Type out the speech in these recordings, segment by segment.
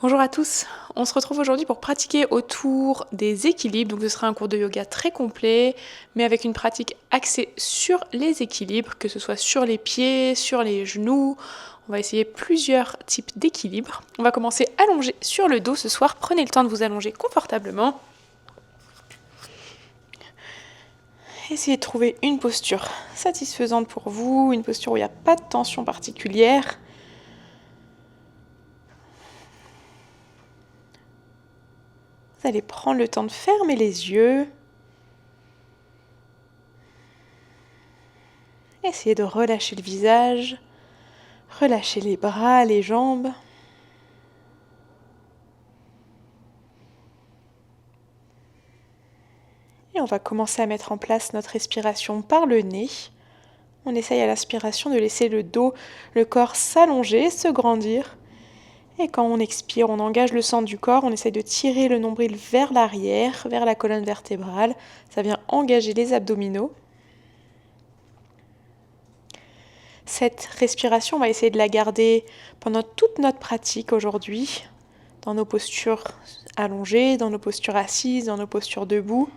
Bonjour à tous, on se retrouve aujourd'hui pour pratiquer autour des équilibres. Donc ce sera un cours de yoga très complet, mais avec une pratique axée sur les équilibres, que ce soit sur les pieds, sur les genoux. On va essayer plusieurs types d'équilibres. On va commencer allongé sur le dos ce soir. Prenez le temps de vous allonger confortablement. Essayez de trouver une posture satisfaisante pour vous, une posture où il n'y a pas de tension particulière. Vous allez prendre le temps de fermer les yeux. Essayez de relâcher le visage, relâcher les bras, les jambes. Et on va commencer à mettre en place notre respiration par le nez. On essaye à l'aspiration de laisser le dos, le corps s'allonger, se grandir. Et quand on expire, on engage le centre du corps, on essaye de tirer le nombril vers l'arrière, vers la colonne vertébrale. Ça vient engager les abdominaux. Cette respiration, on va essayer de la garder pendant toute notre pratique aujourd'hui, dans nos postures allongées, dans nos postures assises, dans nos postures debout.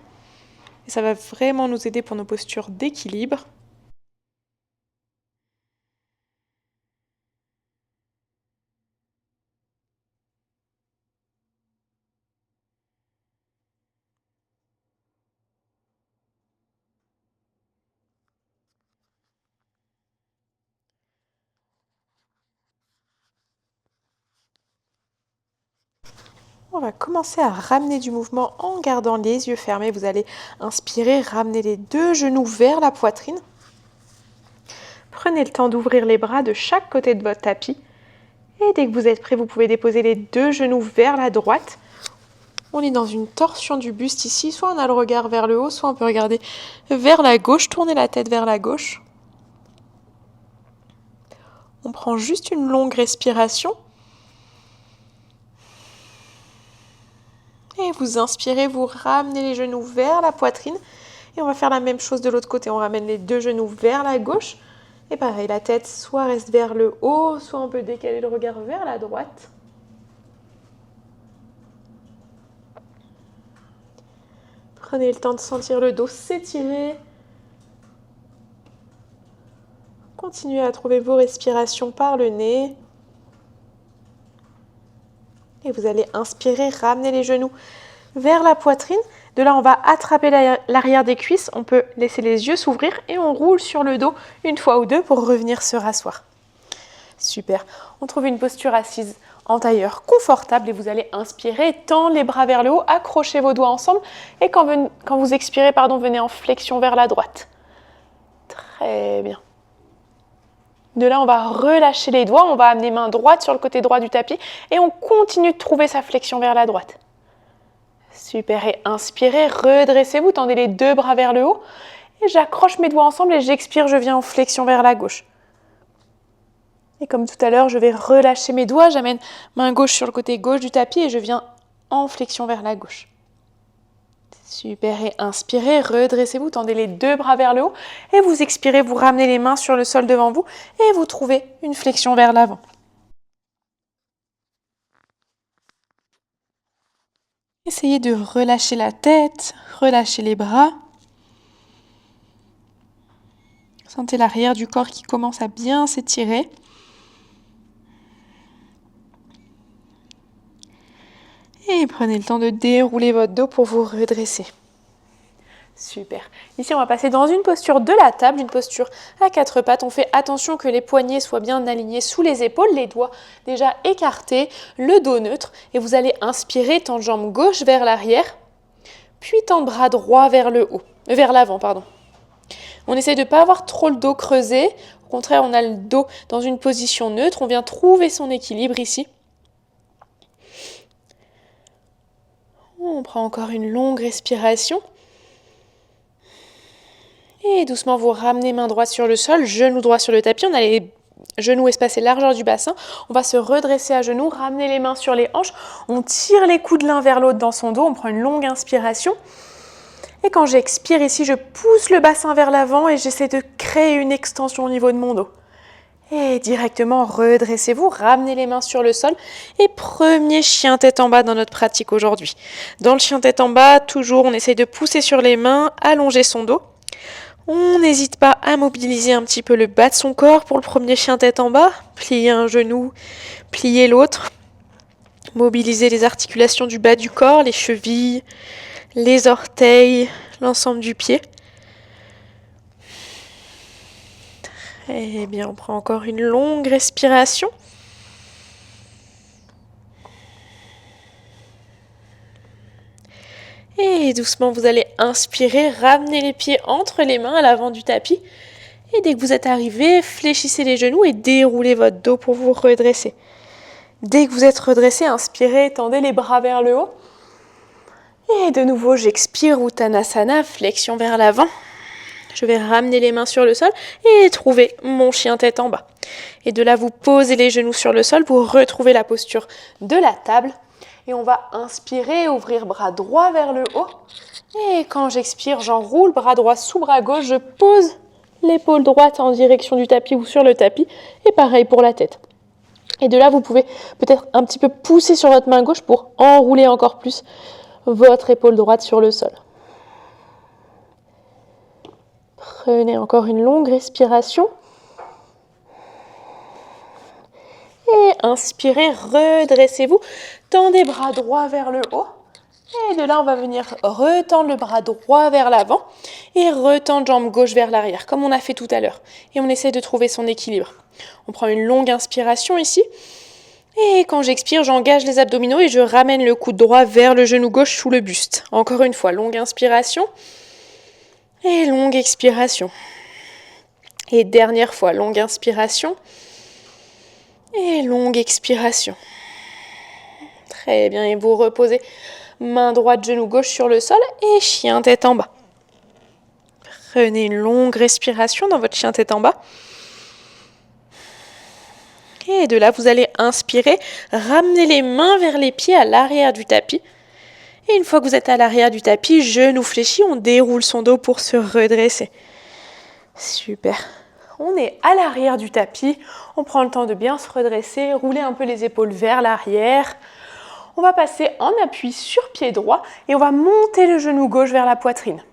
Et ça va vraiment nous aider pour nos postures d'équilibre. On va commencer à ramener du mouvement en gardant les yeux fermés. Vous allez inspirer, ramener les deux genoux vers la poitrine. Prenez le temps d'ouvrir les bras de chaque côté de votre tapis. Et dès que vous êtes prêt, vous pouvez déposer les deux genoux vers la droite. On est dans une torsion du buste ici. Soit on a le regard vers le haut, soit on peut regarder vers la gauche, tourner la tête vers la gauche. On prend juste une longue respiration. Et vous inspirez, vous ramenez les genoux vers la poitrine. Et on va faire la même chose de l'autre côté. On ramène les deux genoux vers la gauche. Et pareil, la tête soit reste vers le haut, soit on peut décaler le regard vers la droite. Prenez le temps de sentir le dos s'étirer. Continuez à trouver vos respirations par le nez. Et vous allez inspirer, ramener les genoux vers la poitrine. De là, on va attraper l'arrière des cuisses. On peut laisser les yeux s'ouvrir et on roule sur le dos une fois ou deux pour revenir se rasseoir. Super. On trouve une posture assise en tailleur confortable et vous allez inspirer, tendre les bras vers le haut, accrochez vos doigts ensemble et quand vous expirez, venez en flexion vers la droite. Très bien. De là, on va relâcher les doigts, on va amener main droite sur le côté droit du tapis et on continue de trouver sa flexion vers la droite. Super, et inspirez, redressez-vous, tendez les deux bras vers le haut et j'accroche mes doigts ensemble et j'expire, je viens en flexion vers la gauche. Et comme tout à l'heure, je vais relâcher mes doigts, j'amène main gauche sur le côté gauche du tapis et je viens en flexion vers la gauche. Super, et inspirez, redressez-vous, tendez les deux bras vers le haut et vous expirez, vous ramenez les mains sur le sol devant vous et vous trouvez une flexion vers l'avant. Essayez de relâcher la tête, relâcher les bras. Sentez l'arrière du corps qui commence à bien s'étirer. Et prenez le temps de dérouler votre dos pour vous redresser. Super. Ici, on va passer dans une posture de la table, une posture à quatre pattes. On fait attention que les poignets soient bien alignés sous les épaules, les doigts déjà écartés, le dos neutre. Et vous allez inspirer, tendre jambe gauche vers l'arrière, puis tendre bras droit vers l'avant. On essaye de ne pas avoir trop le dos creusé. Au contraire, on a le dos dans une position neutre. On vient trouver son équilibre ici. On prend encore une longue respiration. Et doucement, vous ramenez main droite sur le sol, genou droit sur le tapis. On a les genoux espacés largeur du bassin. On va se redresser à genoux, ramener les mains sur les hanches. On tire les coudes l'un vers l'autre dans son dos. On prend une longue inspiration. Et quand j'expire ici, je pousse le bassin vers l'avant et j'essaie de créer une extension au niveau de mon dos. Et directement, redressez-vous, ramenez les mains sur le sol. Et premier chien tête en bas dans notre pratique aujourd'hui. Dans le chien tête en bas, toujours, on essaye de pousser sur les mains, allonger son dos. On n'hésite pas à mobiliser un petit peu le bas de son corps pour le premier chien tête en bas. Plier un genou, plier l'autre. Mobiliser les articulations du bas du corps, les chevilles, les orteils, l'ensemble du pied. Très bien, on prend encore une longue respiration. Et doucement, vous allez inspirer, ramener les pieds entre les mains à l'avant du tapis. Et dès que vous êtes arrivé, fléchissez les genoux et déroulez votre dos pour vous redresser. Dès que vous êtes redressé, inspirez, tendez les bras vers le haut. Et de nouveau, j'expire, Uttanasana, flexion vers l'avant. Je vais ramener les mains sur le sol et trouver mon chien tête en bas. Et de là, vous posez les genoux sur le sol pour retrouver la posture de la table. Et on va inspirer, ouvrir bras droit vers le haut. Et quand j'expire, j'enroule bras droit sous bras gauche. Je pose l'épaule droite en direction du tapis ou sur le tapis. Et pareil pour la tête. Et de là, vous pouvez peut-être un petit peu pousser sur votre main gauche pour enrouler encore plus votre épaule droite sur le sol. Prenez encore une longue respiration. Et inspirez, redressez-vous. Tendez bras droit vers le haut. Et de là, on va venir retendre le bras droit vers l'avant et retendre jambe gauche vers l'arrière, comme on a fait tout à l'heure. Et on essaie de trouver son équilibre. On prend une longue inspiration ici. Et quand j'expire, j'engage les abdominaux et je ramène le coude droit vers le genou gauche sous le buste. Encore une fois, longue inspiration. Et longue expiration. Et dernière fois, longue inspiration. Et longue expiration. Très bien, et vous reposez main droite, genou gauche sur le sol et chien tête en bas. Prenez une longue respiration dans votre chien tête en bas. Et de là, vous allez inspirer, ramener les mains vers les pieds à l'arrière du tapis. Et une fois que vous êtes à l'arrière du tapis, genou fléchi, on déroule son dos pour se redresser. Super. On est à l'arrière du tapis, on prend le temps de bien se redresser, rouler un peu les épaules vers l'arrière. On va passer en appui sur pied droit et on va monter le genou gauche vers la poitrine.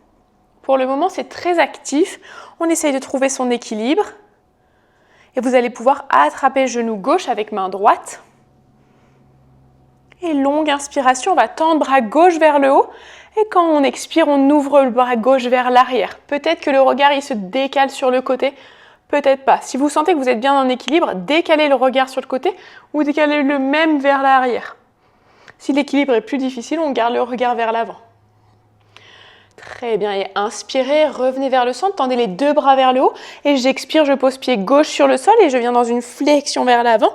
Pour le moment, c'est très actif. On essaye de trouver son équilibre. Et vous allez pouvoir attraper le genou gauche avec main droite. Et longue inspiration, on va tendre bras gauche vers le haut. Et quand on expire, on ouvre le bras gauche vers l'arrière. Peut-être que le regard il se décale sur le côté, peut-être pas. Si vous sentez que vous êtes bien en équilibre, décalez le regard sur le côté ou décalez le même vers l'arrière. Si l'équilibre est plus difficile, on garde le regard vers l'avant. Très bien, et inspirez, revenez vers le centre, tendez les deux bras vers le haut. Et j'expire, je pose pied gauche sur le sol et je viens dans une flexion vers l'avant.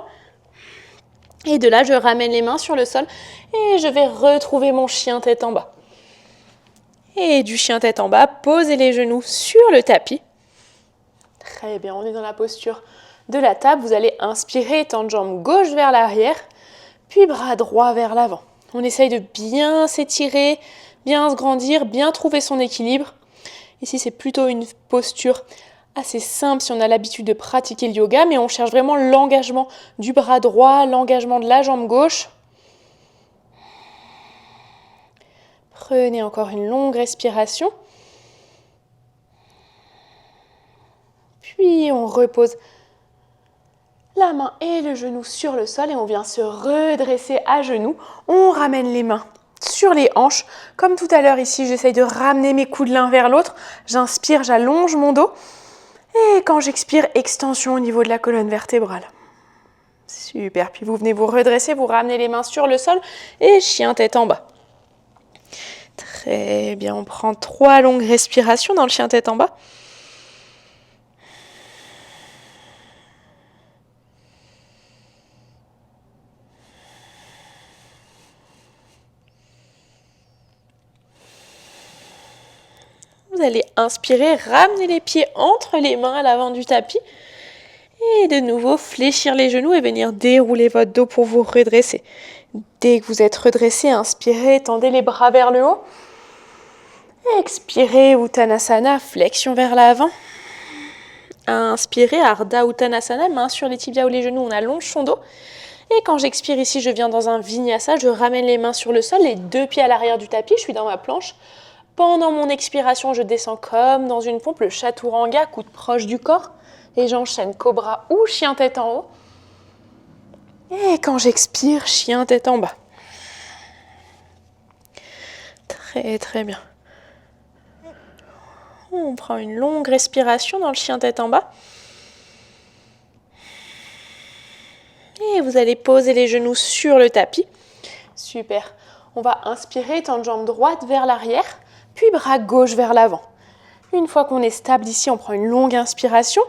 Et de là, je ramène les mains sur le sol et je vais retrouver mon chien tête en bas. Et du chien tête en bas, posez les genoux sur le tapis. Très bien, on est dans la posture de la table. Vous allez inspirer, tendre jambe gauche vers l'arrière, puis bras droit vers l'avant. On essaye de bien s'étirer, bien se grandir, bien trouver son équilibre. Ici, c'est plutôt une posture assez simple si on a l'habitude de pratiquer le yoga, mais on cherche vraiment l'engagement du bras droit, l'engagement de la jambe gauche. Prenez encore une longue respiration. Puis on repose la main et le genou sur le sol et on vient se redresser à genoux. On ramène les mains sur les hanches. Comme tout à l'heure ici, j'essaye de ramener mes coudes l'un vers l'autre. J'inspire, j'allonge mon dos. Et quand j'expire, extension au niveau de la colonne vertébrale. Super. Puis vous venez vous redresser, vous ramenez les mains sur le sol et chien tête en bas. Très bien, on prend 3 longues respirations dans le chien tête en bas. Vous allez inspirer, ramener les pieds entre les mains à l'avant du tapis. Et de nouveau, fléchir les genoux et venir dérouler votre dos pour vous redresser. Dès que vous êtes redressé, inspirez, tendez les bras vers le haut. Expirez, Uttanasana, flexion vers l'avant. Inspirez, Ardha Uttanasana, main sur les tibias ou les genoux, on allonge son dos. Et quand j'expire ici, je viens dans un vinyasa, je ramène les mains sur le sol, les deux pieds à l'arrière du tapis, je suis dans ma planche. Pendant mon expiration, je descends comme dans une pompe, le chaturanga, coude proche du corps. Et j'enchaîne cobra ou chien tête en haut. Et quand j'expire, chien tête en bas. Très très bien. On prend une longue respiration dans le chien tête en bas. Et vous allez poser les genoux sur le tapis. Super. On va inspirer, tendre jambe droite vers l'arrière, puis bras gauche vers l'avant. Une fois qu'on est stable ici, on prend une longue inspiration.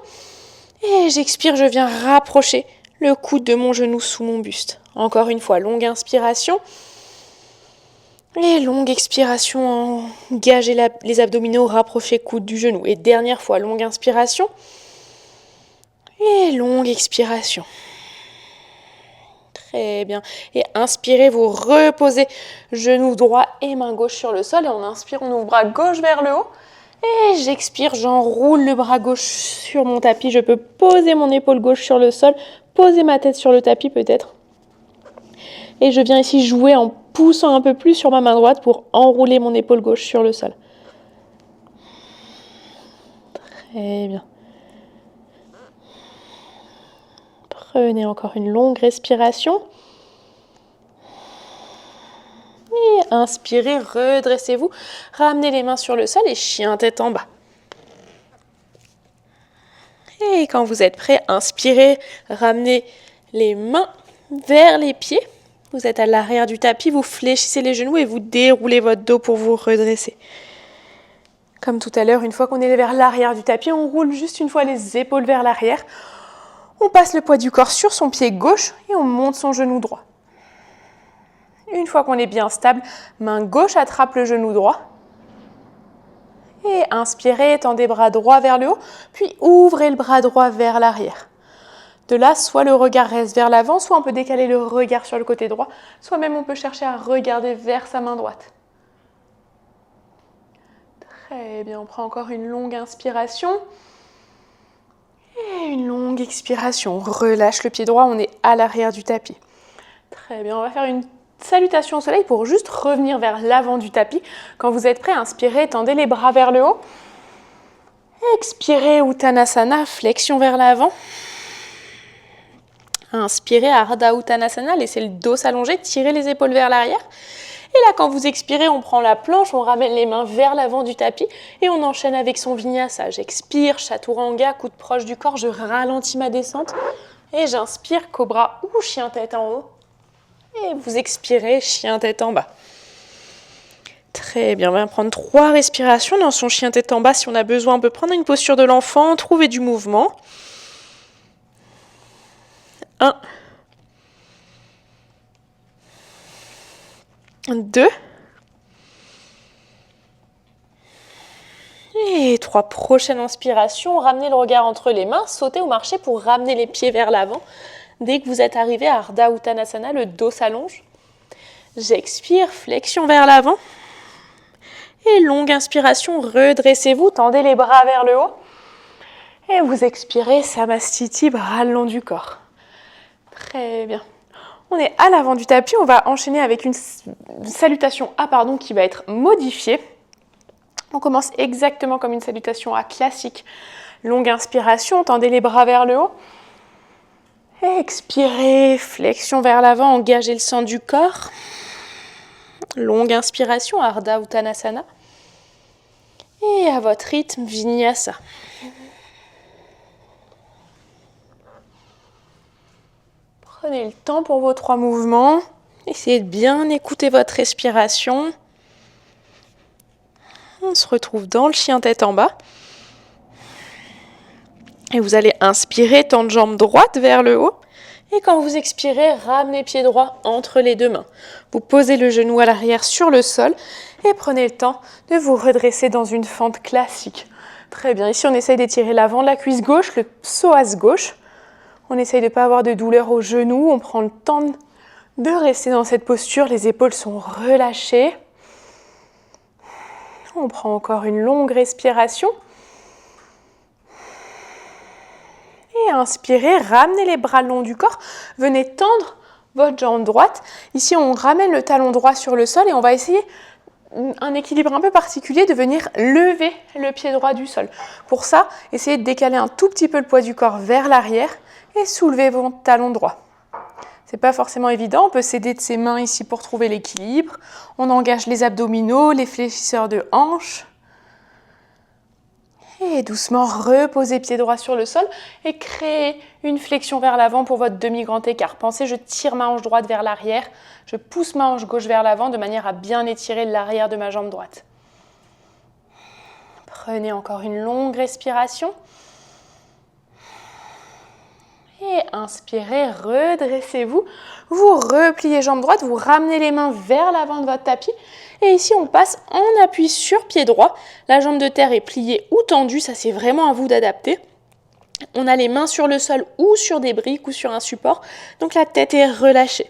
Et j'expire, je viens rapprocher le coude de mon genou sous mon buste. Encore une fois, longue inspiration. Et longue expiration, engagez les abdominaux, rapprochez coude du genou. Et dernière fois, longue inspiration. Et longue expiration. Très bien. Et inspirez, vous reposez genou droit et main gauche sur le sol. Et on inspire, on ouvre bras gauche vers le haut. Et j'expire, j'enroule le bras gauche sur mon tapis. Je peux poser mon épaule gauche sur le sol, poser ma tête sur le tapis peut-être. Et je viens ici jouer en poussant un peu plus sur ma main droite pour enrouler mon épaule gauche sur le sol. Très bien. Prenez encore une longue respiration. Et inspirez, redressez-vous. Ramenez les mains sur le sol et chien tête en bas. Et quand vous êtes prêt, inspirez, ramenez les mains vers les pieds. Vous êtes à l'arrière du tapis, vous fléchissez les genoux et vous déroulez votre dos pour vous redresser. Comme tout à l'heure, une fois qu'on est vers l'arrière du tapis, on roule juste une fois les épaules vers l'arrière. On passe le poids du corps sur son pied gauche et on monte son genou droit. Une fois qu'on est bien stable, main gauche attrape le genou droit. Et inspirez, tendez bras droit vers le haut, puis ouvrez le bras droit vers l'arrière. De là, soit le regard reste vers l'avant, soit on peut décaler le regard sur le côté droit, soit même on peut chercher à regarder vers sa main droite. Très bien, on prend encore une longue inspiration. Et une longue expiration. On relâche le pied droit, on est à l'arrière du tapis. Très bien, on va faire une salutation au soleil pour juste revenir vers l'avant du tapis. Quand vous êtes prêt, inspirez, tendez les bras vers le haut. Expirez, Uttanasana, flexion vers l'avant. Inspirez, Ardha Uttanasana, laissez le dos s'allonger, tirez les épaules vers l'arrière. Et là, quand vous expirez, on prend la planche, on ramène les mains vers l'avant du tapis et on enchaîne avec son vinyasa. J'expire, chaturanga, coude proche du corps, je ralentis ma descente. Et j'inspire, cobra ou chien tête en haut. Et vous expirez, chien tête en bas. Très bien, on va prendre 3 respirations dans son chien tête en bas. Si on a besoin, on peut prendre une posture de l'enfant, trouver du mouvement. 1, 2 et 3. Prochaine inspiration, ramenez le regard entre les mains, sautez ou marchez pour ramener les pieds vers l'avant. Dès que vous êtes arrivé à Ardha Uttanasana, le dos s'allonge. J'expire, flexion vers l'avant. Et longue inspiration, redressez-vous, tendez les bras vers le haut. Et vous expirez, Samastiti, bras le long du corps. Très bien. On est à l'avant du tapis, on va enchaîner avec une salutation A qui va être modifiée. On commence exactement comme une salutation A classique. Longue inspiration, tendez les bras vers le haut. Expirez, flexion vers l'avant, engagez le centre du corps. Longue inspiration, Ardha Uttanasana. Et à votre rythme, Vinyasa. Prenez le temps pour vos 3 mouvements. Essayez de bien écouter votre respiration. On se retrouve dans le chien tête en bas. Et vous allez inspirer, tendre jambe droite vers le haut. Et quand vous expirez, ramenez pied droit entre les 2 mains. Vous posez le genou à l'arrière sur le sol et prenez le temps de vous redresser dans une fente classique. Très bien. Ici, on essaye d'étirer l'avant de la cuisse gauche, le psoas gauche. On essaye de ne pas avoir de douleur au genou. On prend le temps de rester dans cette posture. Les épaules sont relâchées. On prend encore une longue respiration. Et inspirez, ramenez les bras le long du corps. Venez tendre votre jambe droite. Ici, on ramène le talon droit sur le sol et on va essayer un équilibre un peu particulier de venir lever le pied droit du sol. Pour ça, essayez de décaler un tout petit peu le poids du corps vers l'arrière et soulevez votre talon droit. C'est pas forcément évident, on peut s'aider de ses mains ici pour trouver l'équilibre. On engage les abdominaux, les fléchisseurs de hanches. Et doucement, reposez pied droit sur le sol et créez une flexion vers l'avant pour votre demi-grand écart. Pensez, je tire ma hanche droite vers l'arrière, je pousse ma hanche gauche vers l'avant de manière à bien étirer l'arrière de ma jambe droite. Prenez encore une longue respiration. Et inspirez, redressez-vous. Vous repliez jambe droite, vous ramenez les mains vers l'avant de votre tapis. Et ici, on passe en appui sur pied droit. La jambe de terre est pliée ou tendue, ça c'est vraiment à vous d'adapter. On a les mains sur le sol ou sur des briques ou sur un support. Donc la tête est relâchée.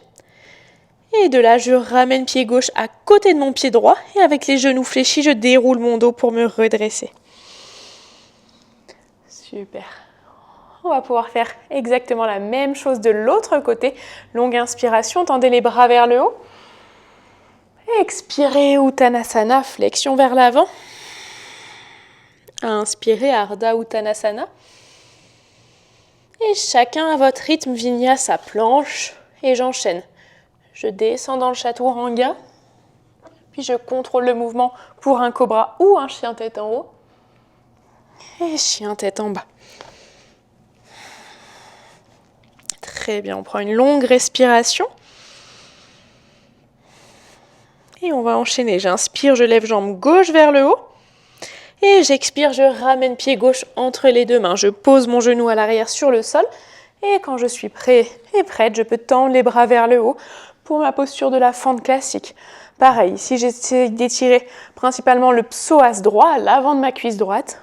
Et de là, je ramène pied gauche à côté de mon pied droit. Et avec les genoux fléchis, je déroule mon dos pour me redresser. Super. On va pouvoir faire exactement la même chose de l'autre côté. Longue inspiration, tendez les bras vers le haut. Expirez, Uttanasana, flexion vers l'avant. Inspirez, Ardha Uttanasana. Et chacun à votre rythme, Vinyasa, planche. Et j'enchaîne. Je descends dans le Chaturanga. Puis je contrôle le mouvement pour un cobra ou un chien tête en haut. Et chien tête en bas. Très bien, on prend une longue respiration. Et on va enchaîner. J'inspire, je lève jambe gauche vers le haut. Et j'expire, je ramène pied gauche entre les deux mains. Je pose mon genou à l'arrière sur le sol. Et quand je suis prêt et prête, je peux tendre les bras vers le haut pour ma posture de la fente classique. Pareil, ici j'essaie d'étirer principalement le psoas droit, l'avant de ma cuisse droite.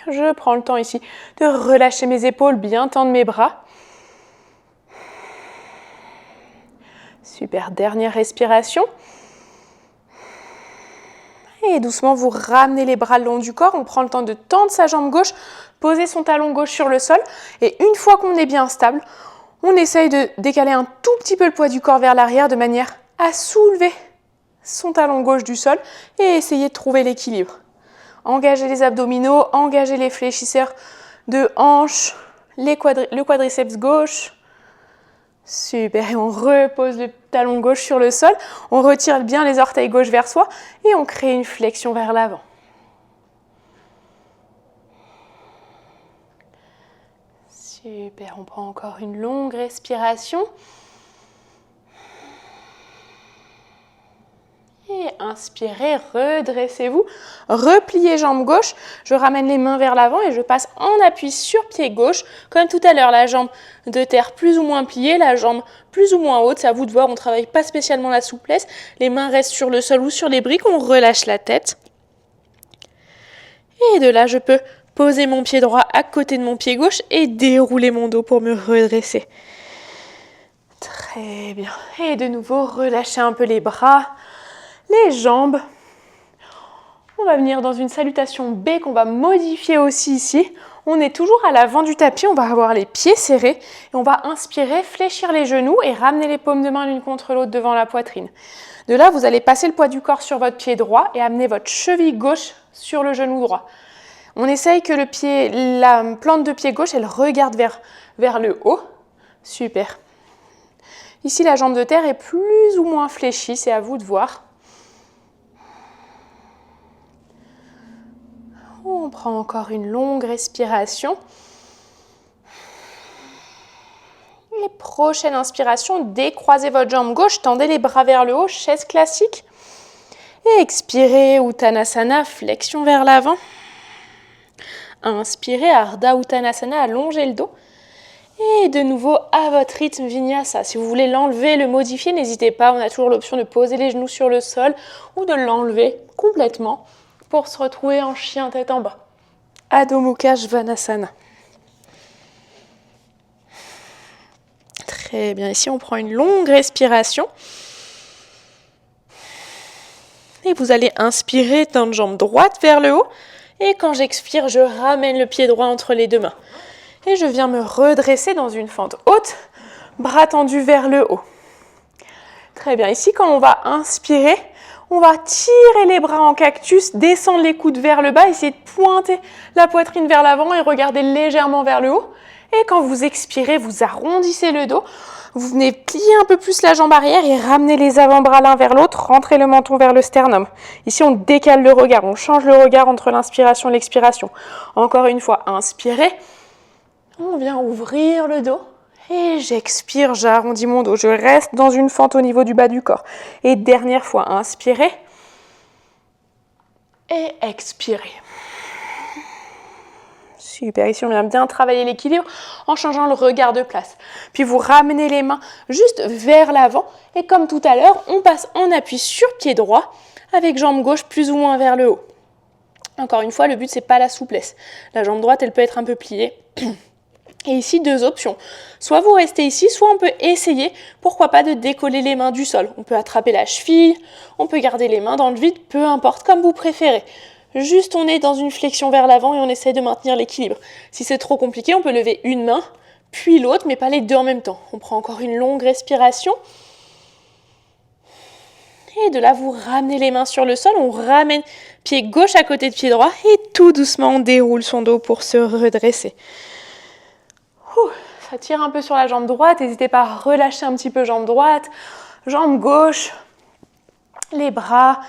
Je prends le temps ici de relâcher mes épaules, bien tendre mes bras. Super, dernière respiration. Et doucement, vous ramenez les bras le long du corps. On prend le temps de tendre sa jambe gauche, poser son talon gauche sur le sol. Et une fois qu'on est bien stable, on essaye de décaler un tout petit peu le poids du corps vers l'arrière de manière à soulever son talon gauche du sol et essayer de trouver l'équilibre. Engagez les abdominaux, engagez les fléchisseurs de hanches, le quadriceps gauche. Super, et on repose le talon gauche sur le sol, on retire bien les orteils gauche vers soi et on crée une flexion vers l'avant. Super, on prend encore une longue respiration. Et inspirez, redressez-vous, repliez jambe gauche, je ramène les mains vers l'avant et je passe en appui sur pied gauche. Comme tout à l'heure, la jambe de terre plus ou moins pliée, la jambe plus ou moins haute, c'est à vous de voir, on ne travaille pas spécialement la souplesse. Les mains restent sur le sol ou sur les briques, on relâche la tête. Et de là, je peux poser mon pied droit à côté de mon pied gauche et dérouler mon dos pour me redresser. Très bien. Et de nouveau, relâchez un peu les bras. Les jambes. On va venir dans une salutation B qu'on va modifier aussi ici. On est toujours à l'avant du tapis, on va avoir les pieds serrés et on va inspirer, fléchir les genoux et ramener les paumes de main l'une contre l'autre devant la poitrine. De là, vous allez passer le poids du corps sur votre pied droit et amener votre cheville gauche sur le genou droit. On essaye que la plante de pied gauche, elle regarde vers le haut. Super. Ici, la jambe de terre est plus ou moins fléchie, c'est à vous de voir. On prend encore une longue respiration. Et prochaine inspiration, décroisez votre jambe gauche, tendez les bras vers le haut, chaise classique. Et expirez, Uttanasana, flexion vers l'avant. Inspirez, Ardha Uttanasana, allongez le dos. Et de nouveau, à votre rythme, Vinyasa. Si vous voulez l'enlever, le modifier, n'hésitez pas. On a toujours l'option de poser les genoux sur le sol ou de l'enlever complètement pour se retrouver en chien tête en bas. Adho Mukha Svanasana. Très bien, ici on prend une longue respiration. Et vous allez inspirer, tendre jambe droite vers le haut. Et quand j'expire, je ramène le pied droit entre les deux mains. Et je viens me redresser dans une fente haute, bras tendus vers le haut. Très bien. Ici, quand on va inspirer, on va tirer les bras en cactus, descendre les coudes vers le bas, essayer de pointer la poitrine vers l'avant et regarder légèrement vers le haut. Et quand vous expirez, vous arrondissez le dos. Vous venez plier un peu plus la jambe arrière et ramener les avant-bras l'un vers l'autre, rentrer le menton vers le sternum. Ici, on décale le regard, on change le regard entre l'inspiration et l'expiration. Encore une fois, inspirez. On vient ouvrir le dos. Et j'expire, j'arrondis mon dos. Je reste dans une fente au niveau du bas du corps. Et dernière fois, inspirez. Et expirez. Super, ici on vient bien travailler l'équilibre en changeant le regard de place. Puis vous ramenez les mains juste vers l'avant et comme tout à l'heure, on passe en appui sur pied droit avec jambe gauche plus ou moins vers le haut. Encore une fois, le but c'est pas la souplesse. La jambe droite, elle peut être un peu pliée. Et ici, deux options. Soit vous restez ici, soit on peut essayer, pourquoi pas, de décoller les mains du sol. On peut attraper la cheville, on peut garder les mains dans le vide, peu importe, comme vous préférez. Juste, on est dans une flexion vers l'avant et on essaie de maintenir l'équilibre. Si c'est trop compliqué, on peut lever une main, puis l'autre, mais pas les deux en même temps. On prend encore une longue respiration. Et de là, vous ramenez les mains sur le sol, on ramène pied gauche à côté de pied droit et tout doucement, on déroule son dos pour se redresser. Ça tire un peu sur la jambe droite, n'hésitez pas à relâcher un petit peu jambe droite, jambe gauche, les bras,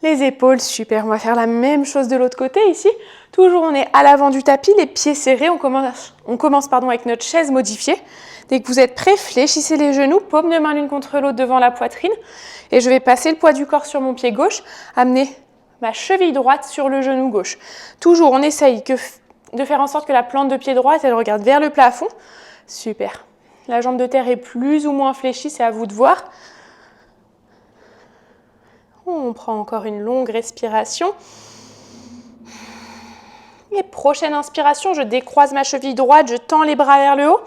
les épaules, super. On va faire la même chose de l'autre côté ici. Toujours on est à l'avant du tapis, les pieds serrés, on commence avec notre chaise modifiée. Dès que vous êtes prêts, fléchissez les genoux, paumes de main l'une contre l'autre devant la poitrine. Et je vais passer le poids du corps sur mon pied gauche, amener ma cheville droite sur le genou gauche. Toujours, on essaye de faire en sorte que la plante de pied droite, elle regarde vers le plafond. Super. La jambe de terre est plus ou moins fléchie, c'est à vous de voir. On prend encore une longue respiration. Et prochaine inspiration, je décroise ma cheville droite, je tends les bras vers le haut.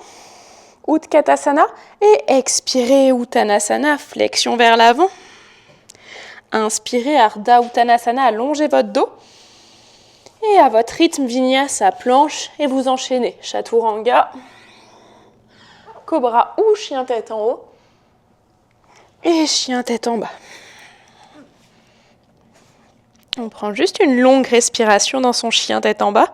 Utkatasana. Et expirez, Uttanasana, flexion vers l'avant. Inspirez, Ardha Uttanasana, allongez votre dos. Et à votre rythme, Vinyasa, planche, et vous enchaînez. Chaturanga, Cobra ou chien tête en haut. Et chien tête en bas. On prend juste une longue respiration dans son chien tête en bas.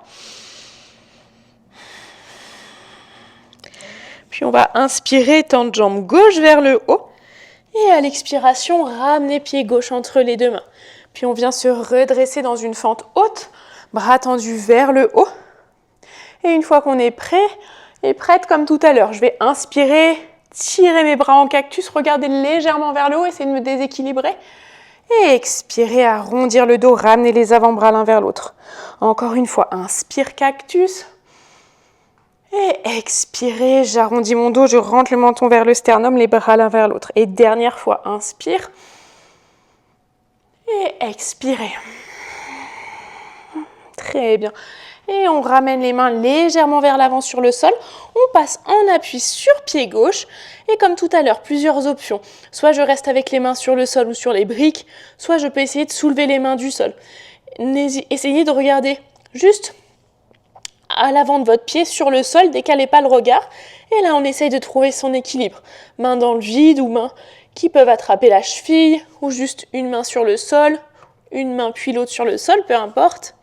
Puis on va inspirer, tendre jambe gauche vers le haut. Et à l'expiration, ramener pied gauche entre les deux mains. Puis on vient se redresser dans une fente haute. Bras tendus vers le haut. Et une fois qu'on est prêt et prête comme tout à l'heure, je vais inspirer, tirer mes bras en cactus, regarder légèrement vers le haut, essayer de me déséquilibrer. Et expirer, arrondir le dos, ramener les avant-bras l'un vers l'autre. Encore une fois, inspire cactus. Et expirez, j'arrondis mon dos, je rentre le menton vers le sternum, les bras l'un vers l'autre. Et dernière fois, inspire. Et expirez. Très bien. Et on ramène les mains légèrement vers l'avant sur le sol. On passe en appui sur pied gauche. Et comme tout à l'heure, plusieurs options. Soit je reste avec les mains sur le sol ou sur les briques, soit je peux essayer de soulever les mains du sol. Essayez de regarder juste à l'avant de votre pied sur le sol, décalez pas le regard. Et là, on essaye de trouver son équilibre. Mains dans le vide ou mains qui peuvent attraper la cheville ou juste une main sur le sol, une main puis l'autre sur le sol, peu importe.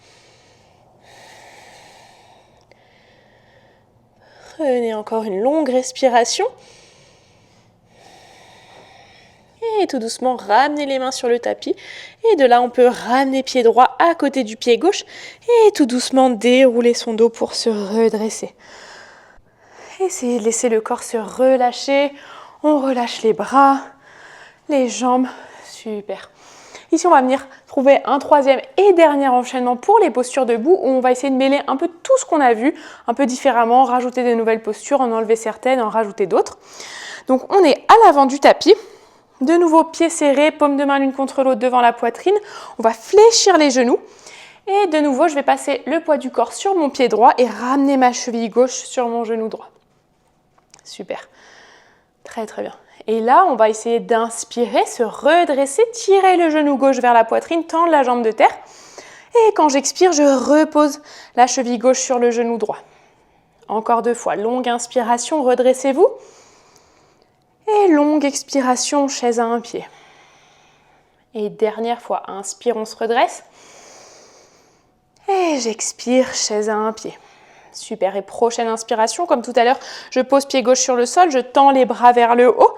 Prenez encore une longue respiration. Et tout doucement, ramenez les mains sur le tapis. Et de là, on peut ramener pied droit à côté du pied gauche. Et tout doucement, dérouler son dos pour se redresser. Essayez de laisser le corps se relâcher. On relâche les bras, les jambes. Super. Ici, on va venir trouver un troisième et dernier enchaînement pour les postures debout où on va essayer de mêler un peu tout ce qu'on a vu, un peu différemment, rajouter de nouvelles postures, en enlever certaines, en rajouter d'autres. Donc, on est à l'avant du tapis. De nouveau, pieds serrés, paumes de main l'une contre l'autre devant la poitrine. On va fléchir les genoux. Et de nouveau, je vais passer le poids du corps sur mon pied droit et ramener ma cheville gauche sur mon genou droit. Super. Très, très bien. Et là, on va essayer d'inspirer, se redresser, tirer le genou gauche vers la poitrine, tendre la jambe de terre. Et quand j'expire, je repose la cheville gauche sur le genou droit. Encore 2 fois. Longue inspiration, redressez-vous. Et longue expiration, chaise à un pied. Et dernière fois, inspire, on se redresse. Et j'expire, chaise à un pied. Super, et prochaine inspiration, comme tout à l'heure, je pose pied gauche sur le sol, je tends les bras vers le haut.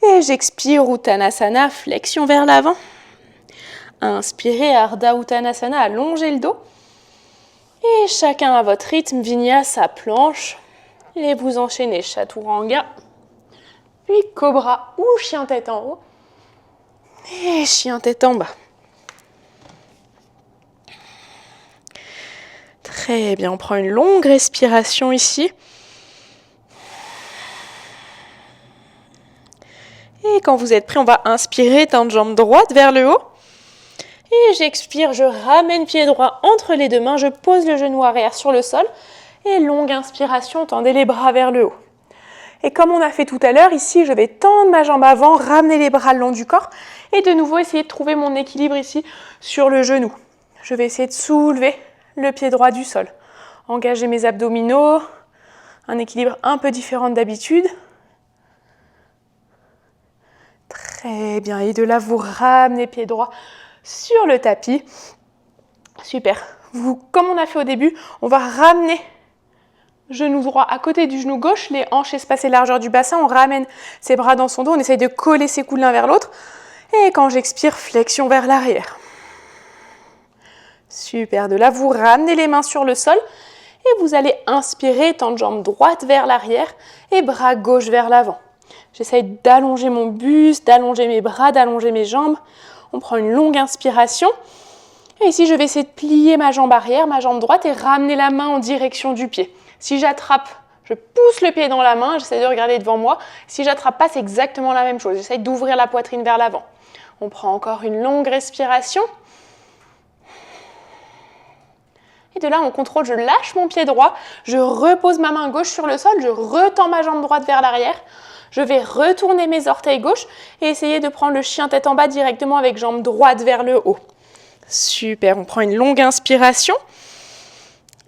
Et j'expire, Uttanasana, flexion vers l'avant. Inspirez, Ardha Uttanasana, allongez le dos. Et chacun à votre rythme, Vinyasa, planche. Et vous enchaînez Chaturanga. Puis Cobra ou chien tête en haut. Et chien tête en bas. Très bien, on prend une longue respiration ici. Et quand vous êtes prêt, on va inspirer, tendre jambe droite vers le haut. Et j'expire, je ramène pied droit entre les 2 mains, je pose le genou arrière sur le sol. Et longue inspiration, tendez les bras vers le haut. Et comme on a fait tout à l'heure, ici, je vais tendre ma jambe avant, ramener les bras le long du corps. Et de nouveau, essayer de trouver mon équilibre ici sur le genou. Je vais essayer de soulever le pied droit du sol. Engager mes abdominaux. Un équilibre un peu différent d'habitude. Très bien. Et de là, vous ramenez pied droit sur le tapis. Super. Comme on a fait au début, on va ramener genou droit à côté du genou gauche, les hanches espacées largeur du bassin, on ramène ses bras dans son dos, on essaye de coller ses coudes l'un vers l'autre. Et quand j'expire, flexion vers l'arrière. Super, de là, vous ramenez les mains sur le sol et vous allez inspirer, tendre jambe droite vers l'arrière et bras gauche vers l'avant. J'essaye d'allonger mon buste, d'allonger mes bras, d'allonger mes jambes. On prend une longue inspiration. Et ici, je vais essayer de plier ma jambe arrière, ma jambe droite et ramener la main en direction du pied. Si j'attrape, je pousse le pied dans la main, j'essaie de regarder devant moi. Si j'attrape pas, c'est exactement la même chose. J'essaie d'ouvrir la poitrine vers l'avant. On prend encore une longue respiration. Et de là, on contrôle, je lâche mon pied droit, je repose ma main gauche sur le sol, je retends ma jambe droite vers l'arrière. Je vais retourner mes orteils gauche et essayer de prendre le chien tête en bas directement avec jambe droite vers le haut. Super, on prend une longue inspiration.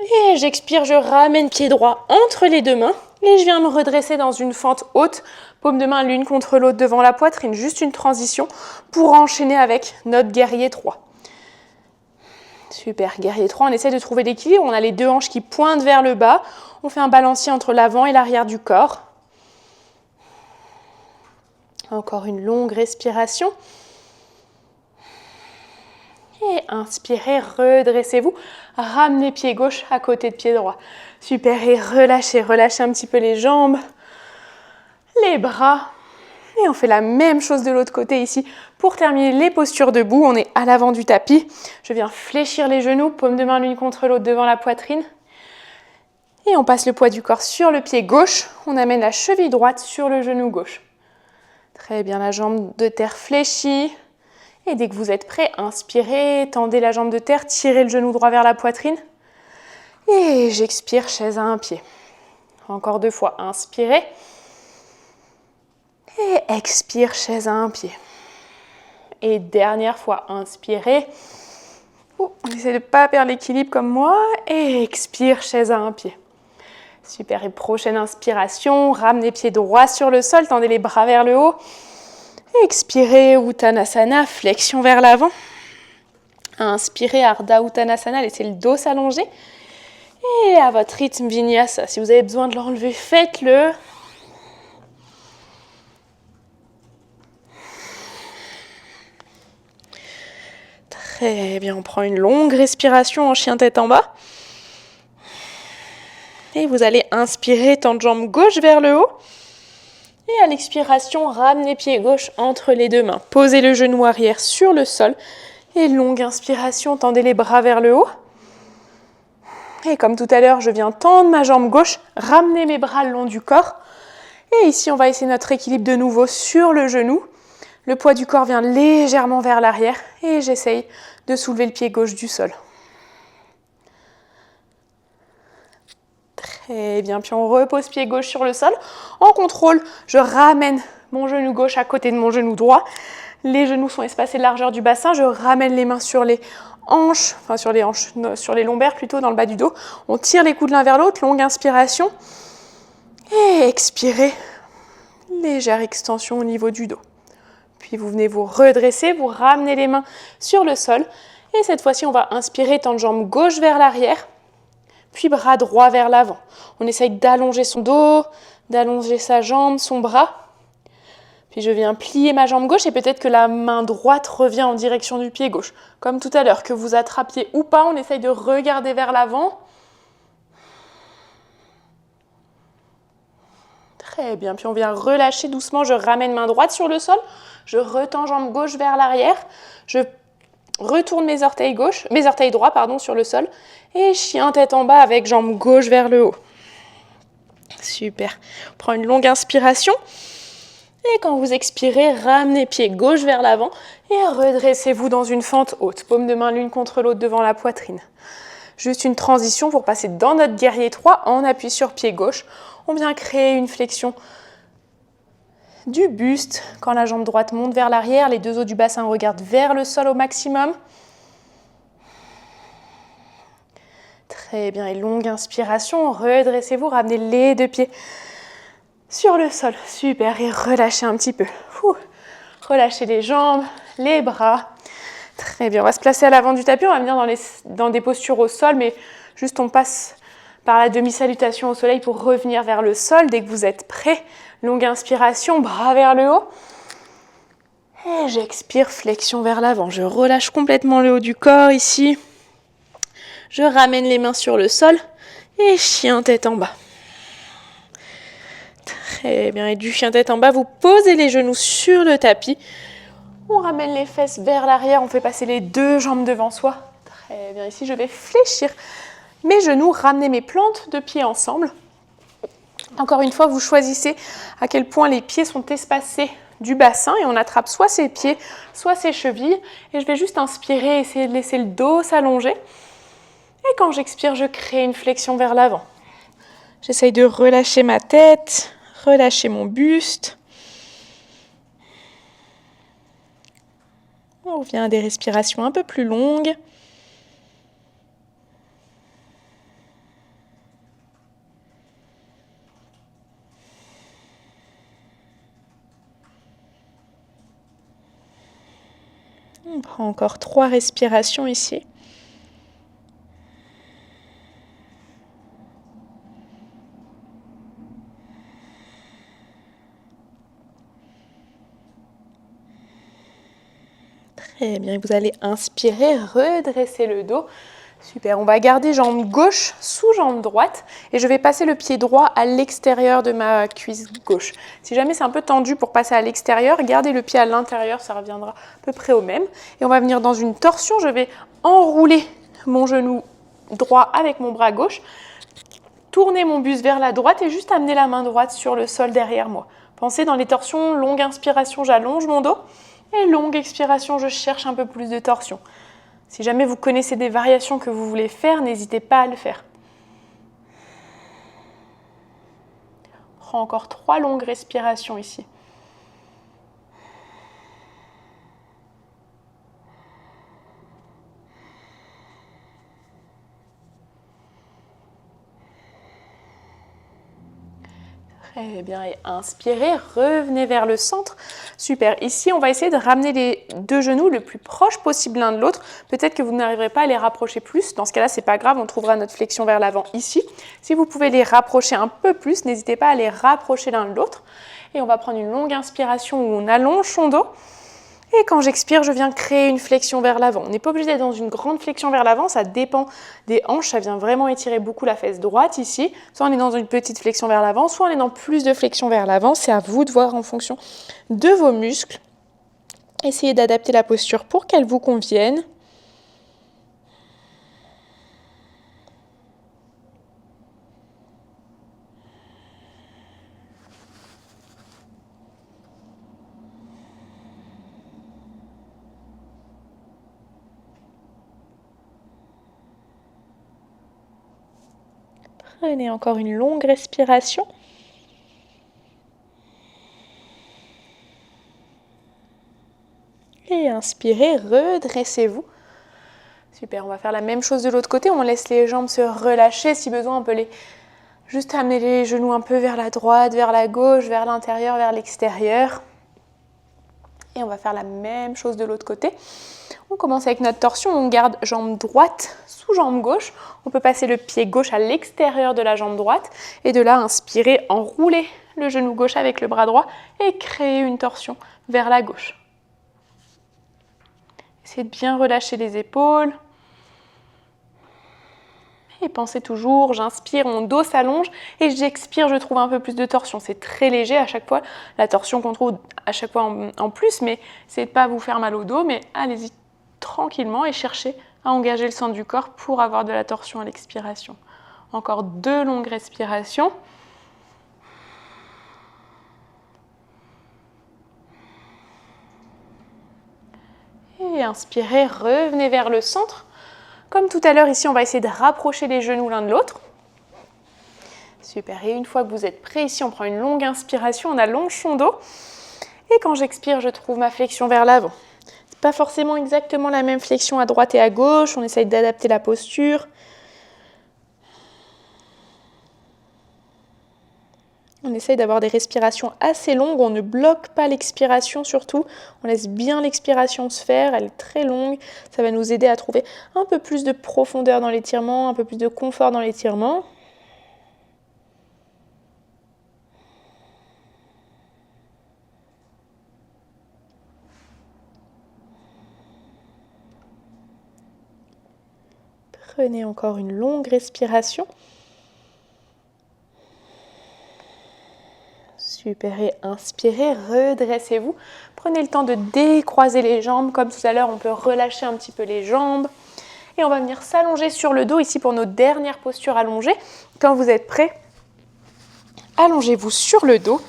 Et j'expire, je ramène pied droit entre les 2 mains. Et je viens me redresser dans une fente haute, paume de main l'une contre l'autre devant la poitrine. Juste une transition pour enchaîner avec notre guerrier 3. Super, guerrier 3, on essaie de trouver l'équilibre. On a les 2 hanches qui pointent vers le bas. On fait un balancier entre l'avant et l'arrière du corps. Encore une longue respiration. Et inspirez, redressez-vous. Ramenez pied gauche à côté de pied droit. Super, et relâchez un petit peu les jambes, les bras. Et on fait la même chose de l'autre côté ici. Pour terminer les postures debout, on est à l'avant du tapis. Je viens fléchir les genoux, paume de main l'une contre l'autre devant la poitrine. Et on passe le poids du corps sur le pied gauche. On amène la cheville droite sur le genou gauche. Très bien, la jambe de terre fléchie. Et dès que vous êtes prêt, inspirez, tendez la jambe de terre, tirez le genou droit vers la poitrine. Et j'expire, chaise à un pied. Encore 2 fois, inspirez. Et expire, chaise à un pied. Et dernière fois, inspirez. On essaie de ne pas perdre l'équilibre comme moi. Et expire, chaise à un pied. Super, et prochaine inspiration, ramenez pied droit sur le sol, tendez les bras vers le haut. Expirez, Uttanasana, flexion vers l'avant. Inspirez, Ardha Uttanasana, laissez le dos s'allonger. Et à votre rythme, Vinyasa. Si vous avez besoin de l'enlever, faites-le. Très bien, on prend une longue respiration en chien tête en bas. Et vous allez inspirer, tendre jambe gauche vers le haut. Et à l'expiration, ramenez pied gauche entre les 2 mains. Posez le genou arrière sur le sol. Et longue inspiration, tendez les bras vers le haut. Et comme tout à l'heure, je viens tendre ma jambe gauche, ramener mes bras le long du corps. Et ici, on va essayer notre équilibre de nouveau sur le genou. Le poids du corps vient légèrement vers l'arrière. Et j'essaye de soulever le pied gauche du sol. Très bien, puis on repose pied gauche sur le sol. En contrôle, je ramène mon genou gauche à côté de mon genou droit. Les genoux sont espacés de largeur du bassin. Je ramène les mains sur les hanches, enfin sur les hanches, sur les lombaires plutôt, dans le bas du dos. On tire les coudes l'un vers l'autre, longue inspiration. Et expirez, légère extension au niveau du dos. Puis vous venez vous redresser, vous ramenez les mains sur le sol. Et cette fois-ci, on va inspirer, tendre jambe gauche vers l'arrière, puis bras droit vers l'avant. On essaye d'allonger son dos, d'allonger sa jambe, son bras. Puis je viens plier ma jambe gauche et peut-être que la main droite revient en direction du pied gauche. Comme tout à l'heure, que vous attrapiez ou pas, on essaye de regarder vers l'avant. Très bien, puis on vient relâcher doucement, je ramène main droite sur le sol, je retends jambe gauche vers l'arrière, je retourne mes orteils droits sur le sol et chien tête en bas avec jambe gauche vers le haut. Super. On prend une longue inspiration et quand vous expirez, ramenez pied gauche vers l'avant et redressez-vous dans une fente haute. Paume de main l'une contre l'autre devant la poitrine. Juste une transition pour passer dans notre guerrier 3 en appui sur pied gauche. On vient créer une flexion du buste. Quand la jambe droite monte vers l'arrière, les deux os du bassin regardent vers le sol au maximum. Très bien, et longue inspiration, redressez-vous, ramenez les deux pieds sur le sol. Super, et relâchez un petit peu. Relâchez les jambes, les bras. Très bien, on va se placer à l'avant du tapis, on va venir dans des postures au sol, mais juste on passe par la demi-salutation au soleil pour revenir vers le sol. Dès que vous êtes prêts, longue inspiration, bras vers le haut. Et j'expire, flexion vers l'avant. Je relâche complètement le haut du corps ici. Je ramène les mains sur le sol et chien tête en bas. Très bien, et du chien tête en bas, vous posez les genoux sur le tapis. On ramène les fesses vers l'arrière, on fait passer les deux jambes devant soi. Très bien, ici je vais fléchir mes genoux, ramener mes plantes de pieds ensemble. Encore une fois, vous choisissez à quel point les pieds sont espacés du bassin et on attrape soit ses pieds, soit ses chevilles. Et je vais juste inspirer, essayer de laisser le dos s'allonger. Et quand j'expire, je crée une flexion vers l'avant. J'essaye de relâcher ma tête, relâcher mon buste. On revient à des respirations un peu plus longues. On prend encore 3 respirations ici. Très bien, vous allez inspirer, redresser le dos. Super, on va garder jambe gauche sous jambe droite et je vais passer le pied droit à l'extérieur de ma cuisse gauche. Si jamais c'est un peu tendu pour passer à l'extérieur, gardez le pied à l'intérieur, ça reviendra à peu près au même. Et on va venir dans une torsion, je vais enrouler mon genou droit avec mon bras gauche, tourner mon buste vers la droite et juste amener la main droite sur le sol derrière moi. Pensez dans les torsions, longue inspiration, j'allonge mon dos et longue expiration, je cherche un peu plus de torsion. Si jamais vous connaissez des variations que vous voulez faire, n'hésitez pas à le faire. On prend encore 3 longues respirations ici. Très bien, et inspirez, revenez vers le centre. Super, ici on va essayer de ramener les deux genoux le plus proche possible l'un de l'autre. Peut-être que vous n'arriverez pas à les rapprocher plus, dans ce cas-là c'est pas grave, on trouvera notre flexion vers l'avant ici. Si vous pouvez les rapprocher un peu plus, n'hésitez pas à les rapprocher l'un de l'autre. Et on va prendre une longue inspiration où on allonge son dos. Et quand j'expire, je viens créer une flexion vers l'avant. On n'est pas obligé d'être dans une grande flexion vers l'avant, ça dépend des hanches, ça vient vraiment étirer beaucoup la fesse droite ici. Soit on est dans une petite flexion vers l'avant, soit on est dans plus de flexion vers l'avant. C'est à vous de voir en fonction de vos muscles. Essayez d'adapter la posture pour qu'elle vous convienne. Prenez encore une longue respiration. Et inspirez, redressez-vous. Super, on va faire la même chose de l'autre côté. On laisse les jambes se relâcher. Si besoin, on peut juste amener les genoux un peu vers la droite, vers la gauche, vers l'intérieur, vers l'extérieur. Et on va faire la même chose de l'autre côté. On commence avec notre torsion. On garde jambe droite sous jambe gauche. On peut passer le pied gauche à l'extérieur de la jambe droite. Et de là, inspirer, enrouler le genou gauche avec le bras droit et créer une torsion vers la gauche. Essayez de bien relâcher les épaules. Et pensez toujours, j'inspire, mon dos s'allonge et j'expire, je trouve un peu plus de torsion. C'est très léger à chaque fois, la torsion qu'on trouve à chaque fois en plus, mais c'est de ne pas vous faire mal au dos, mais allez-y tranquillement et cherchez à engager le centre du corps pour avoir de la torsion à l'expiration. Encore 2 longues respirations. Et inspirez, revenez vers le centre. Comme tout à l'heure, ici, on va essayer de rapprocher les genoux l'un de l'autre. Super. Et une fois que vous êtes prêt, ici, on prend une longue inspiration, on allonge son dos. Et quand j'expire, je trouve ma flexion vers l'avant. Ce n'est pas forcément exactement la même flexion à droite et à gauche. On essaye d'adapter la posture. On essaye d'avoir des respirations assez longues, on ne bloque pas l'expiration surtout, on laisse bien l'expiration se faire, elle est très longue, ça va nous aider à trouver un peu plus de profondeur dans l'étirement, un peu plus de confort dans l'étirement. Prenez encore une longue respiration. Super, et inspirez, redressez-vous. Prenez le temps de décroiser les jambes. Comme tout à l'heure, on peut relâcher un petit peu les jambes. Et on va venir s'allonger sur le dos ici pour nos dernières postures allongées. Quand vous êtes prêts, allongez-vous sur le dos.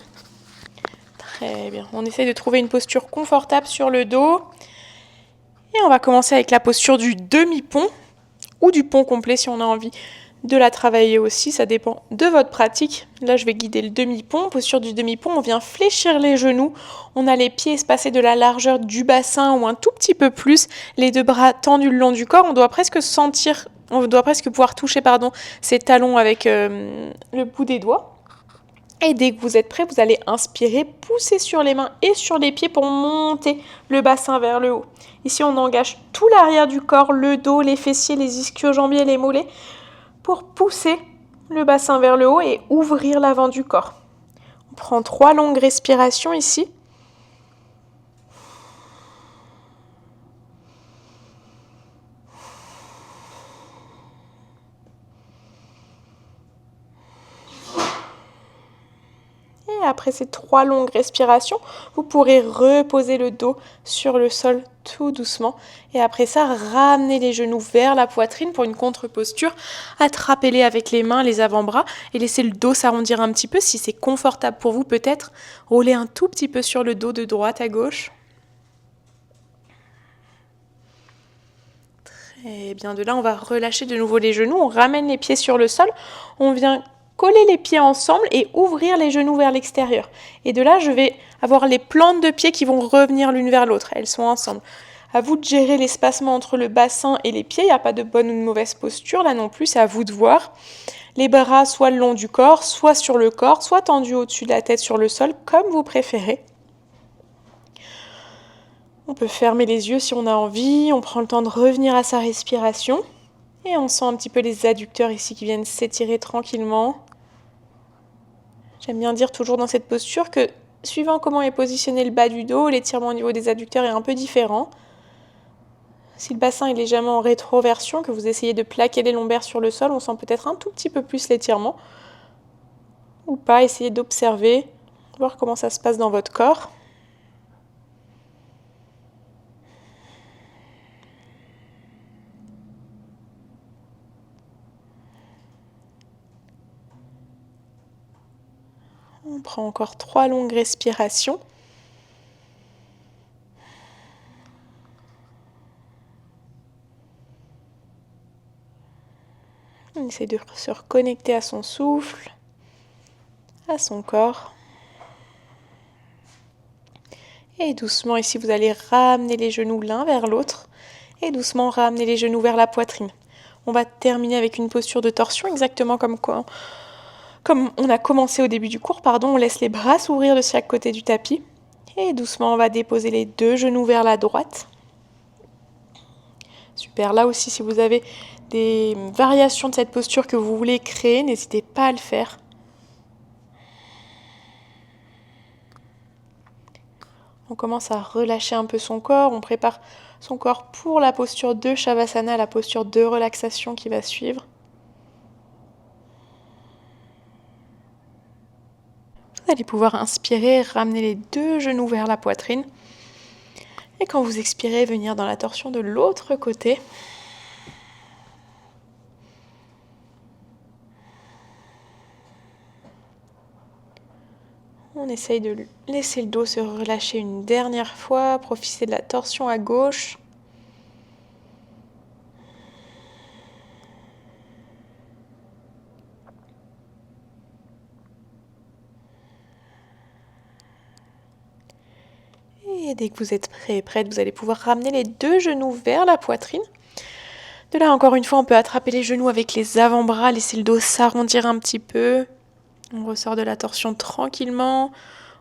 Très bien. On essaye de trouver une posture confortable sur le dos. Et on va commencer avec la posture du demi-pont ou du pont complet si on a envie de la travailler aussi, ça dépend de votre pratique. Là, je vais guider le demi-pont. Posture du demi-pont, on vient fléchir les genoux. On a les pieds espacés de la largeur du bassin ou un tout petit peu plus. Les 2 bras tendus le long du corps. On doit presque pouvoir toucher ses talons avec le bout des doigts. Et dès que vous êtes prêt, vous allez inspirer, pousser sur les mains et sur les pieds pour monter le bassin vers le haut. Ici, on engage tout l'arrière du corps, le dos, les fessiers, les ischio-jambiers, les mollets, pour pousser le bassin vers le haut et ouvrir l'avant du corps. On prend 3 longues respirations ici. Et après ces 3 longues respirations, vous pourrez reposer le dos sur le sol tout doucement. Et après ça, ramenez les genoux vers la poitrine pour une contre-posture. Attrapez-les avec les mains, les avant-bras et laissez le dos s'arrondir un petit peu. Si c'est confortable pour vous, peut-être roulez un tout petit peu sur le dos de droite à gauche. Très bien, de là, on va relâcher de nouveau les genoux. On ramène les pieds sur le sol. On vient coller les pieds ensemble et ouvrir les genoux vers l'extérieur. Et de là, je vais avoir les plantes de pieds qui vont revenir l'une vers l'autre. Elles sont ensemble. À vous de gérer l'espacement entre le bassin et les pieds. Il n'y a pas de bonne ou de mauvaise posture là non plus. C'est à vous de voir. Les bras soit le long du corps, soit sur le corps, soit tendus au-dessus de la tête sur le sol, comme vous préférez. On peut fermer les yeux si on a envie. On prend le temps de revenir à sa respiration. Et on sent un petit peu les adducteurs ici qui viennent s'étirer tranquillement. J'aime bien dire toujours dans cette posture que suivant comment est positionné le bas du dos, l'étirement au niveau des adducteurs est un peu différent. Si le bassin est légèrement en rétroversion, que vous essayez de plaquer les lombaires sur le sol, on sent peut-être un tout petit peu plus l'étirement. Ou pas, essayez d'observer, voir comment ça se passe dans votre corps. On prend encore 3 longues respirations. On essaie de se reconnecter à son souffle, à son corps. Et doucement, ici, vous allez ramener les genoux l'un vers l'autre. Et doucement, ramener les genoux vers la poitrine. On va terminer avec une posture de torsion, exactement comme on a commencé au début du cours. On laisse les bras s'ouvrir de chaque côté du tapis. Et doucement, on va déposer les deux genoux vers la droite. Super. Là aussi, si vous avez des variations de cette posture que vous voulez créer, n'hésitez pas à le faire. On commence à relâcher un peu son corps. On prépare son corps pour la posture de Shavasana, la posture de relaxation qui va suivre. Vous allez pouvoir inspirer, ramener les deux genoux vers la poitrine. Et quand vous expirez, venir dans la torsion de l'autre côté. On essaye de laisser le dos se relâcher une dernière fois, profiter de la torsion à gauche. Et dès que vous êtes prêt et prête, vous allez pouvoir ramener les deux genoux vers la poitrine. De là, encore une fois, on peut attraper les genoux avec les avant-bras, laisser le dos s'arrondir un petit peu. On ressort de la torsion tranquillement.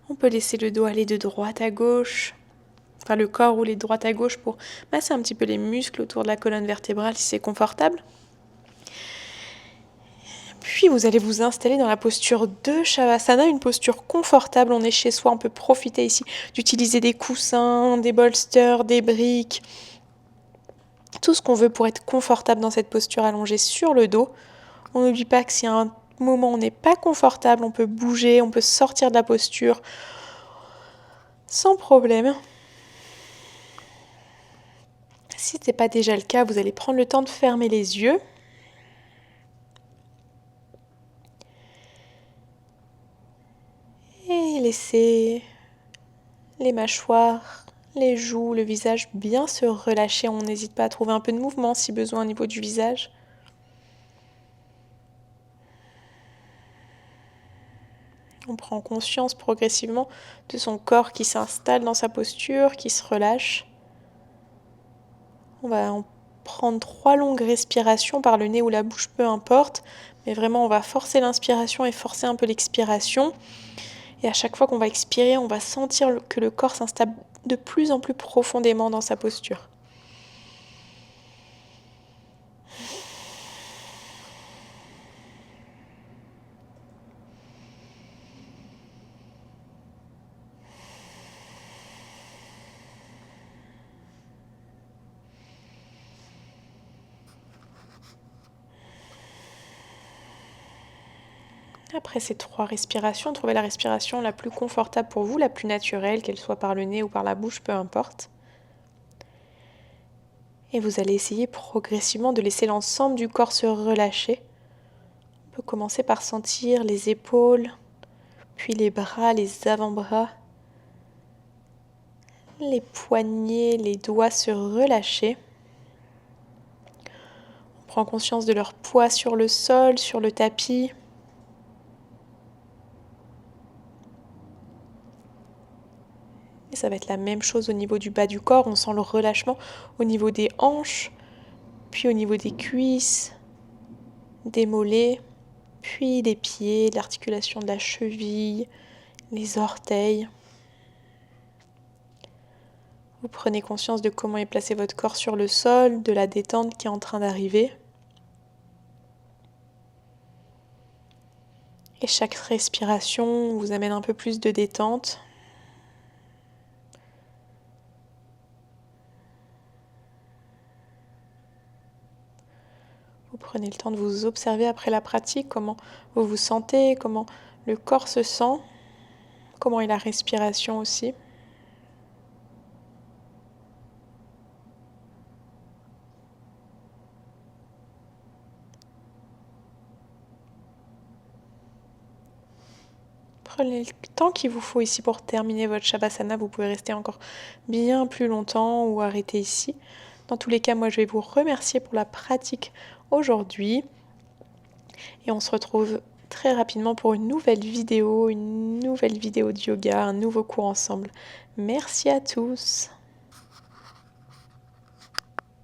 On peut laisser le dos aller de droite à gauche. Enfin, le corps rouler de droite à gauche pour masser un petit peu les muscles autour de la colonne vertébrale si c'est confortable. Puis vous allez vous installer dans la posture de Shavasana, une posture confortable. On est chez soi, on peut profiter ici d'utiliser des coussins, des bolsters, des briques, tout ce qu'on veut pour être confortable dans cette posture allongée sur le dos. On n'oublie pas que si à un moment on n'est pas confortable, on peut bouger, on peut sortir de la posture sans problème. Si ce n'est pas déjà le cas, vous allez prendre le temps de fermer les yeux. Et laisser les mâchoires, les joues, le visage bien se relâcher. On n'hésite pas à trouver un peu de mouvement si besoin au niveau du visage. On prend conscience progressivement de son corps qui s'installe dans sa posture, qui se relâche. On va en prendre 3 longues respirations par le nez ou la bouche, peu importe. Mais vraiment, on va forcer l'inspiration et forcer un peu l'expiration. Et à chaque fois qu'on va expirer, on va sentir que le corps s'installe de plus en plus profondément dans sa posture. Après ces 3 respirations, trouvez la respiration la plus confortable pour vous, la plus naturelle, qu'elle soit par le nez ou par la bouche, peu importe. Et vous allez essayer progressivement de laisser l'ensemble du corps se relâcher. On peut commencer par sentir les épaules, puis les bras, les avant-bras, les poignets, les doigts se relâcher. On prend conscience de leur poids sur le sol, sur le tapis. Et ça va être la même chose au niveau du bas du corps. On sent le relâchement au niveau des hanches, puis au niveau des cuisses, des mollets, puis des pieds, l'articulation de la cheville, les orteils. Vous prenez conscience de comment est placé votre corps sur le sol, de la détente qui est en train d'arriver. Et chaque respiration vous amène un peu plus de détente. Vous prenez le temps de vous observer après la pratique, comment vous vous sentez, comment le corps se sent, comment est la respiration aussi. Prenez le temps qu'il vous faut ici pour terminer votre Shavasana. Vous pouvez rester encore bien plus longtemps ou arrêter ici. Dans tous les cas, moi je vais vous remercier pour la pratique aujourd'hui. Et on se retrouve très rapidement pour une nouvelle vidéo de yoga, un nouveau cours ensemble. Merci à tous.